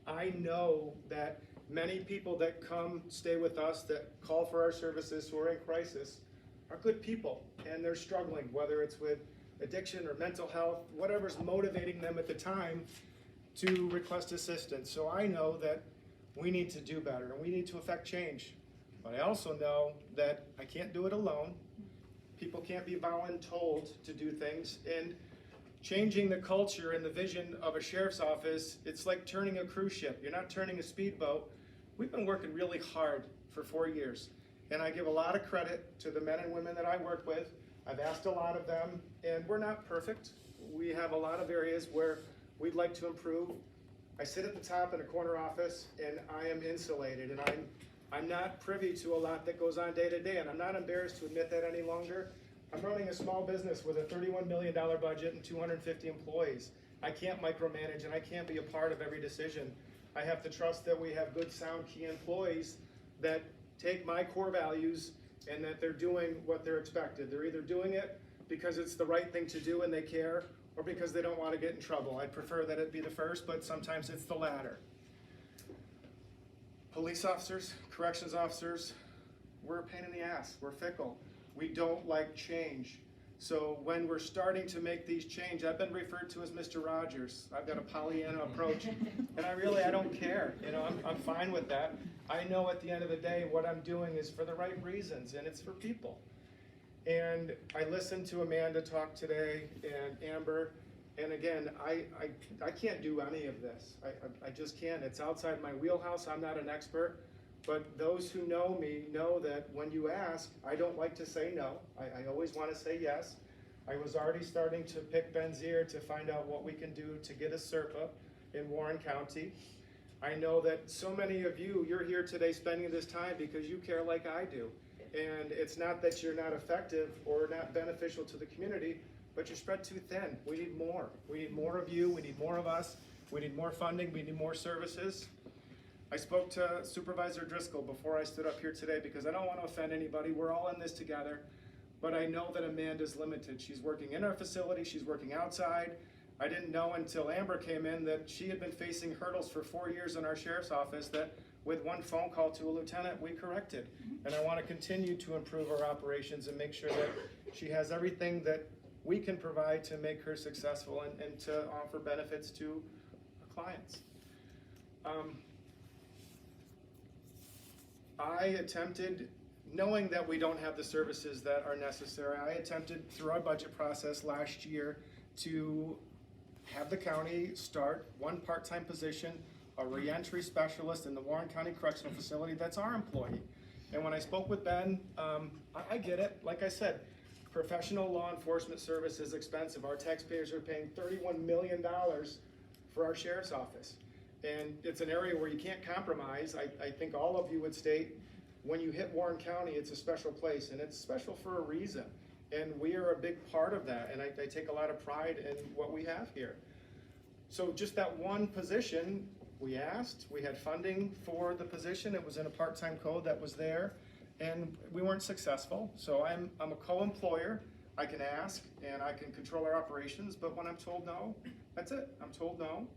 I know that many people that come stay with us, that call for our services, who are in crisis, are good people, and they're struggling, whether it's with addiction or mental health, whatever's motivating them at the time to request assistance. So I know that we need to do better, and we need to affect change. But I also know that I can't do it alone. People can't be voluntold to do things, and changing the culture and the vision of a sheriff's office, it's like turning a cruise ship. You're not turning a speedboat. We've been working really hard for 4 years, and I give a lot of credit to the men and women that I work with. I've asked a lot of them, and we're not perfect. We have a lot of areas where we'd like to improve. I sit at the top in a corner office, and I am insulated, and I'm not privy to a lot that goes on day to day, and I'm not embarrassed to admit that any longer. I'm running a small business with a $31 million budget and 250 employees. I can't micromanage, and I can't be a part of every decision. I have to trust that we have good, sound, key employees that take my core values and that they're doing what they're expected. They're either doing it because it's the right thing to do and they care, or because they don't want to get in trouble. I'd prefer that it be the first, but sometimes it's the latter. Police officers, corrections officers, we're a pain in the ass. We're fickle. We don't like change. So when we're starting to make these changes, I've been referred to as Mr. Rogers. I've got a Pollyanna approach, and I don't care. I'm fine with that. I know at the end of the day what I'm doing is for the right reasons, and it's for people. And I listened to Amanda talk today, and Amber, and again, I can't do any of this. I just can't. It's outside my wheelhouse. I'm not an expert. But those who know me know that when you ask, I don't like to say no. I always want to say yes. I was already starting to pick Ben's ear to find out what we can do to get a SERPA in Warren County. I know that so many of you, you're here today spending this time because you care like I do. And it's not that you're not effective or not beneficial to the community, but you're spread too thin. We need more. We need more of you. We need more of us. We need more funding. We need more services. I spoke to Supervisor Driscoll before I stood up here today because I don't want to offend anybody. We're all in this together. But I know that Amanda's limited. She's working in our facility. She's working outside. I didn't know until Amber came in that she had been facing hurdles for 4 years in our sheriff's office that with one phone call to a lieutenant, we corrected. And I want to continue to improve our operations and make sure that she has everything that we can provide to make her successful and to offer benefits to our clients. I attempted, knowing that we don't have the services that are necessary, I attempted through our budget process last year to have the county start one part-time position, a reentry specialist in the Warren County Correctional Facility that's our employee. And when I spoke with Ben, I get it. Like I said, professional law enforcement service is expensive. Our taxpayers are paying $31 million for our sheriff's office. And it's an area where you can't compromise. I think all of you would state, when you hit Warren County, it's a special place, and it's special for a reason. And we are a big part of that, and I take a lot of pride in what we have here. So just that one position, we asked, we had funding for the position. It was in a part-time code that was there. and we weren't successful. So I'm a co-employer. I can ask and I can control our operations, but when I'm told no, that's it. I'm told no.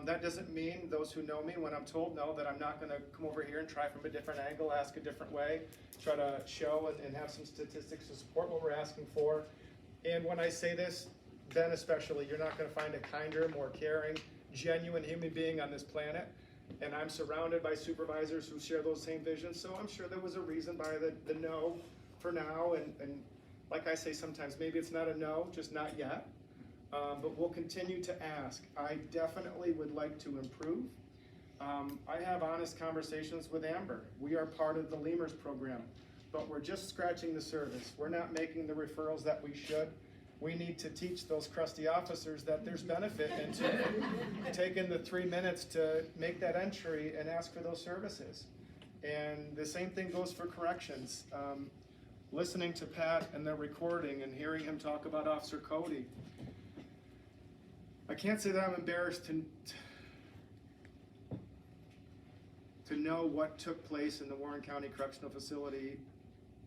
That doesn't mean, those who know me, when I'm told no, that I'm not gonna come over here and try from a different angle, ask a different way, try to show and have some statistics to support what we're asking for. And when I say this, then especially, you're not gonna find a kinder, more caring, genuine human being on this planet. And I'm surrounded by supervisors who share those same visions, so I'm sure there was a reason by the no for now, and like I say sometimes, maybe it's not a no, just not yet. But we'll continue to ask. I definitely would like to improve. I have honest conversations with Amber. We are part of the Lemurs program, but we're just scratching the surface. We're not making the referrals that we should. We need to teach those crusty officers that there's benefit into taking the 3 minutes to make that entry and ask for those services. And the same thing goes for corrections. Listening to Pat and the recording and hearing him talk about Officer Cody, I can't say that I'm embarrassed to know what took place in the Warren County Correctional Facility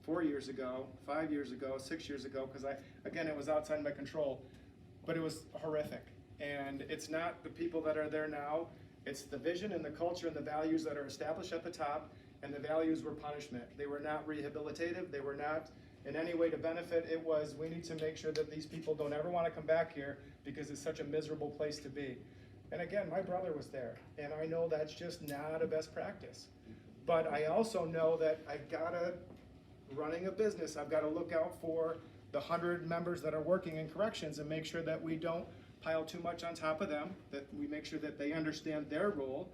4 years ago, 5 years ago, 6 years ago, because again, it was outside my control, but it was horrific. And it's not the people that are there now, it's the vision and the culture and the values that are established at the top, and the values were punishment. They were not rehabilitative, they were not in any way to benefit. It was, we need to make sure that these people don't ever want to come back here because it's such a miserable place to be. And again, my brother was there, and I know that's just not a best practice. But I also know that running a business, I've got to look out for the 100 members that are working in corrections and make sure that we don't pile too much on top of them, that we make sure that they understand their role,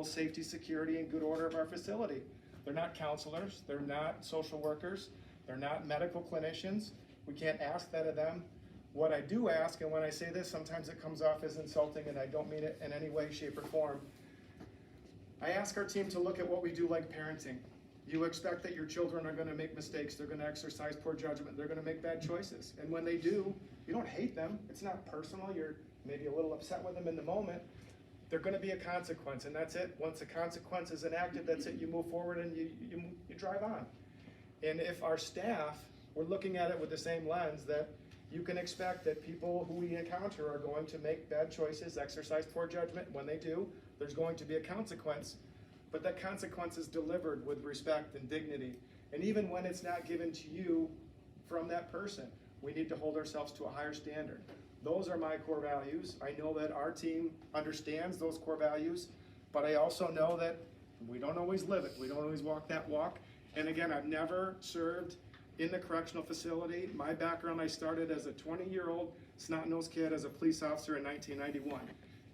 safety, security, and good order of our facility. They're not counselors, they're not social workers, they're not medical clinicians. We can't ask that of them. What I do ask, and when I say this, sometimes it comes off as insulting, and I don't mean it in any way, shape, or form. I ask our team to look at what we do like parenting. You expect that your children are gonna make mistakes, they're gonna exercise poor judgment, they're gonna make bad choices. And when they do, you don't hate them, it's not personal, you're maybe a little upset with them in the moment. There's gonna be a consequence, and that's it. Once the consequence is enacted, that's it, you move forward and you drive on. And if our staff, we're looking at it with the same lens, that you can expect that people who we encounter are going to make bad choices, exercise poor judgment. When they do, there's going to be a consequence. But that consequence is delivered with respect and dignity. And even when it's not given to you from that person, we need to hold ourselves to a higher standard. Those are my core values. I know that our team understands those core values, but I also know that we don't always live it. We don't always walk that walk. And again, I've never served in the correctional facility. My background, I started as a 20-year-old snot-nosed kid as a police officer in 1991.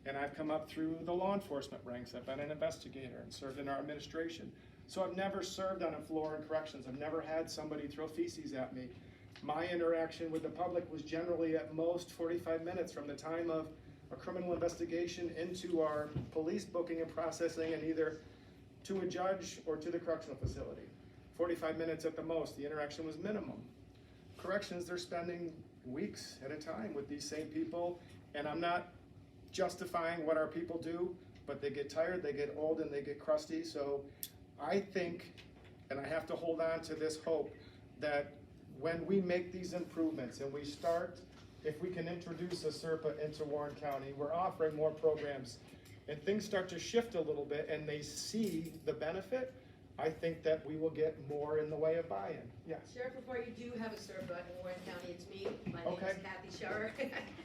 And I've come up through the law enforcement ranks. I've been an investigator and served in our administration. So I've never served on a floor in corrections. I've never had somebody throw feces at me. My interaction with the public was generally at most 45 minutes from the time of a criminal investigation into our police booking and processing, and either to a judge or to the correctional facility. 45 minutes at the most. The interaction was minimum. Corrections, they're spending weeks at a time with these same people, and I'm not justifying what our people do, but they get tired, they get old, and they get crusty. So I think, and I have to hold on to this hope, that when we make these improvements and we start, if we can introduce a SERPA into Warren County, we're offering more programs, and things start to shift a little bit and they see the benefit, I think that we will get more in the way of buy-in. Yes. Sheriff, before you do have a SERPA in Warren County, it's me. My name Okay. is Kathy Scherer.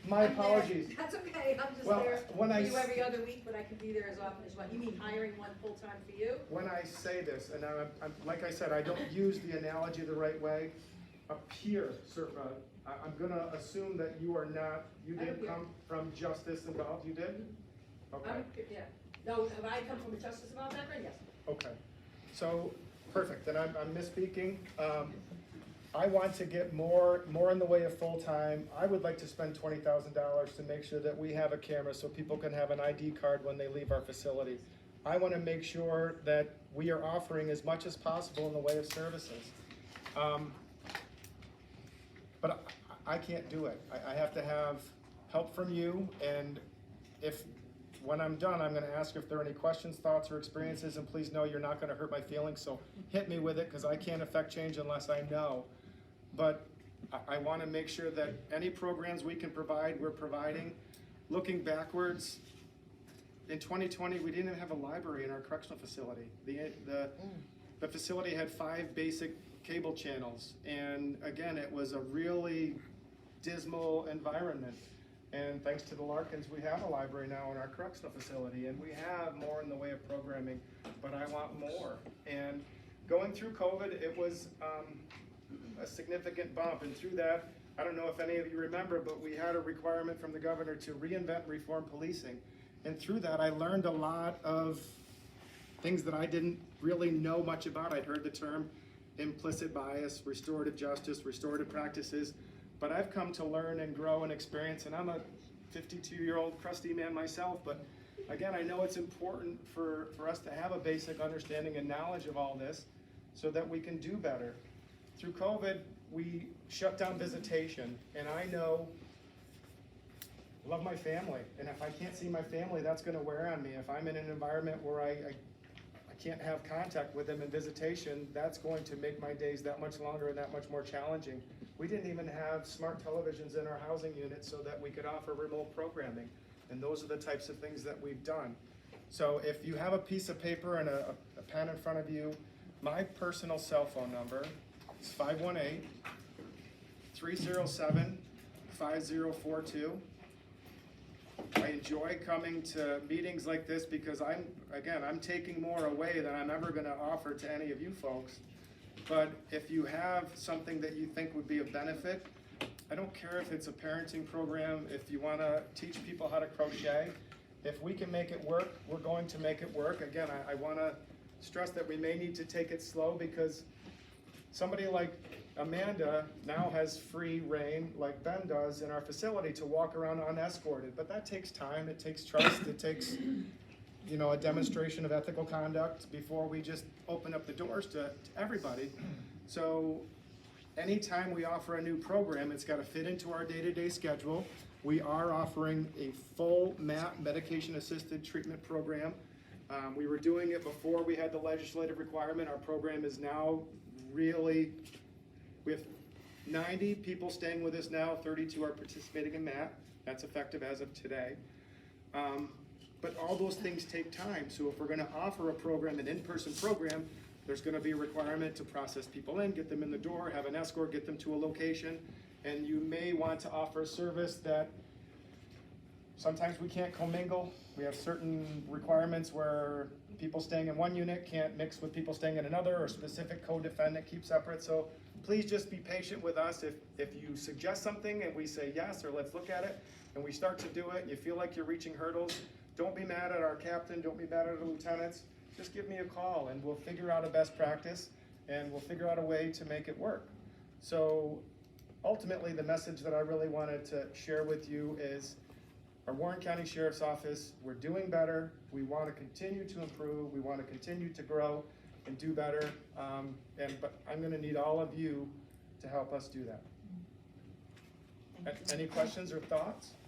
My I'm there. apologies. That's okay, I'm just Well, there when for I you s- every other week, but I can be there as often as you want. You mean hiring one full-time for you? When I say this, and I'm like I said, I don't use the analogy the right way, a peer SERPA, I'm gonna assume that you are not, you I'm a didn't peer. come from justice involved, you did? Okay. Yeah. No, have I come from a justice involved background? Yes. Okay, so, perfect, then I'm misspeaking. I want to get more in the way of full-time. I would like to spend $20,000 to make sure that we have a camera so people can have an ID card when they leave our facility. I want to make sure that we are offering as much as possible in the way of services. But I can't do it. I have to have help from you, and if when I'm done, I'm gonna ask if there are any questions, thoughts, or experiences, and please know you're not gonna hurt my feelings, so hit me with it, because I can't affect change unless I know. But I wanna make sure that any programs we can provide, we're providing. Looking backwards, in 2020, we didn't even have a library in our correctional facility. The facility had 5 basic cable channels, and again, it was a really dismal environment. And thanks to the Larkins, we have a library now in our correctional facility, and we have more in the way of programming, but I want more. And going through COVID, it was a significant bump, and through that, I don't know if any of you remember, but we had a requirement from the governor to reinvent and reform policing. And through that, I learned a lot of things that I didn't really know much about. I'd heard the term implicit bias, restorative justice, restorative practices, but I've come to learn and grow and experience, and I'm a 52-year-old crusty man myself, but again, I know it's important for us to have a basic understanding and knowledge of all this so that we can do better. Through COVID, we shut down visitation, and I know, I love my family, and if I can't see my family, that's gonna wear on me. If I'm in an environment where I can't have contact with them in visitation, that's going to make my days that much longer and that much more challenging. We didn't even have smart televisions in our housing unit so that we could offer remote programming, and those are the types of things that we've done. So if you have a piece of paper and a pen in front of you, my personal cell phone number is 518-307-5042. I enjoy coming to meetings like this because I'm taking more away than I'm ever gonna offer to any of you folks. But if you have something that you think would be of benefit, I don't care if it's a parenting program, if you wanna teach people how to crochet, if we can make it work, we're going to make it work. Again, I wanna stress that we may need to take it slow because somebody like Amanda now has free reign, like Ben does in our facility, to walk around unescorted, but that takes time, it takes trust, it takes, you know, a demonstration of ethical conduct before we just open up the doors to everybody. So anytime we offer a new program, it's gotta fit into our day-to-day schedule. We are offering a full MAP, medication-assisted treatment program. We were doing it before we had the legislative requirement. Our program is now really, we have 90 people staying with us now, 32 are participating in MAP. That's effective as of today. But all those things take time. So if we're gonna offer a program, an in-person program, there's gonna be a requirement to process people in, get them in the door, have an escort, get them to a location. And you may want to offer a service that sometimes we can't commingle. We have certain requirements where people staying in one unit can't mix with people staying in another, or specific co-defendant keep separate. So please just be patient with us. If you suggest something and we say yes, or let's look at it, and we start to do it, and you feel like you're reaching hurdles, don't be mad at our captain, don't be mad at the lieutenants. Just give me a call and we'll figure out a best practice and we'll figure out a way to make it work. So ultimately, the message that I really wanted to share with you is our Warren County Sheriff's Office, we're doing better. We want to continue to improve. We want to continue to grow and do better. But I'm going to need all of you to help us do that. Any questions or thoughts?